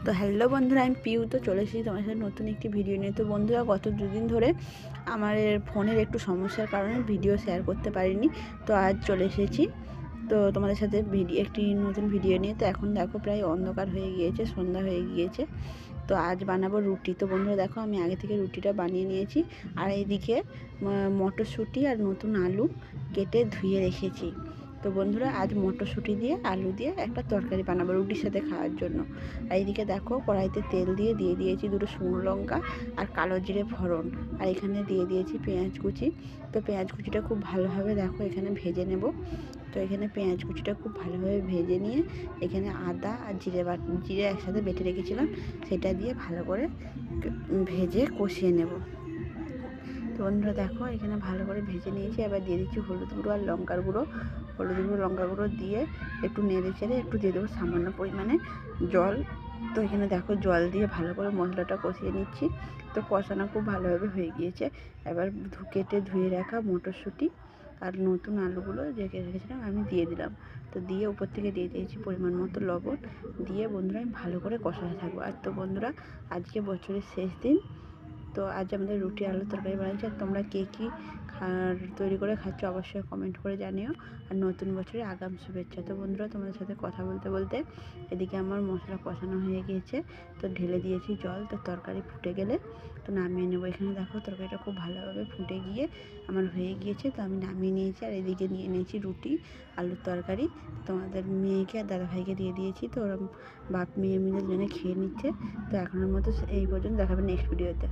তো হ্যালো বন্ধুরা, আমি পিউ। তো চলে এসেছি তোমার সাথে নতুন একটি ভিডিও নিয়ে। তো বন্ধুরা, গত দুদিন ধরে আমার ফোনের একটু সমস্যার কারণে ভিডিও শেয়ার করতে পারিনি। তো আজ চলে এসেছি তো তোমাদের সাথে একটি নতুন ভিডিও নিয়ে। তো এখন দেখো প্রায় অন্ধকার হয়ে গিয়েছে, সন্ধ্যা হয়ে গিয়েছে। তো আজ বানাবো রুটি। তো বন্ধুরা দেখো, আমি আগে থেকে রুটিটা বানিয়ে নিয়েছি। আর এইদিকে মটরশুঁটি আর নতুন আলু কেটে ধুয়ে রেখেছি। তো বন্ধুরা, আজ মটরশুঁটি দিয়ে আলু দিয়ে একটা তরকারি বানাবো রুটির সাথে খাওয়ার জন্য। আর এইদিকে দেখো, কড়াইতে তেল দিয়ে দিয়েছি দুটো শুকনো লঙ্কা আর কালো জিরে ফোড়ন। আর এখানে দিয়ে দিয়েছি পেঁয়াজ কুচি। তো পেঁয়াজ কুচিটা খুব ভালোভাবে দেখো এখানে ভেজে নেব। তো এখানে পেঁয়াজ কুচিটা খুব ভালোভাবে ভেজে নিয়ে এখানে আদা আর জিরে একসাথে বেটে রেখেছিলাম, সেটা দিয়ে ভালো করে ভেজে কষিয়ে নেব। তো বন্ধুরা দেখো, এখানে ভালো করে ভেজে নিয়েছি। এবার দিয়ে দিচ্ছি হলুদ গুঁড়ো আর লঙ্কার গুঁড়ো। হলুদ গুঁড়ো লঙ্কার গুঁড়ো দিয়ে একটু নেড়ে চেড়ে একটু দিয়ে দেবো সামান্য পরিমাণে জল। তো এখানে দেখো জল দিয়ে ভালো করে মশলাটা কষিয়ে নিচ্ছি। তো কষানো খুব ভালোভাবে হয়ে গিয়েছে। এবার কেটে ধুয়ে রাখা মটরশুঁটি আর নতুন আলুগুলো যে রেখেছিলাম আমি দিয়ে দিলাম। তো দিয়ে উপর থেকে দিয়ে দিয়েছি পরিমাণ মতো লবণ। দিয়ে বন্ধুরা আমি ভালো করে কষাতে থাকবো। আর তো বন্ধুরা, আজকে বছরের শেষ দিন। তো আজ আমাদের রুটি আলুর তরকারি বানিয়েছি। আর তোমরা কে কী তৈরি করে খাচ্ছ অবশ্যই কমেন্ট করে জানিও। আর নতুন বছরে আগাম শুভেচ্ছা। তো বন্ধুরা, তোমাদের সাথে কথা বলতে বলতে এদিকে আমার মশলা কষানো হয়ে গিয়েছে। তো ঢেলে দিয়েছি জল। তো তরকারি ফুটে গেলে তো নামিয়ে নেবো। এখানে দেখো তরকারিটা খুব ভালোভাবে ফুটে গিয়ে আমার হয়ে গিয়েছে। তো আমি নামিয়ে নিয়েছি। আর এদিকে নিয়ে নিয়েছি রুটি আলুর তরকারি। তোমাদের মেয়েকে আর দাদাভাইকে দিয়ে দিয়েছি। তো ওরা বাপ মেয়ে মিলে দুজনে খেয়ে নিচ্ছে। তো এখনের মতো এই পর্যন্ত, দেখাবে নেক্সট ভিডিওতে।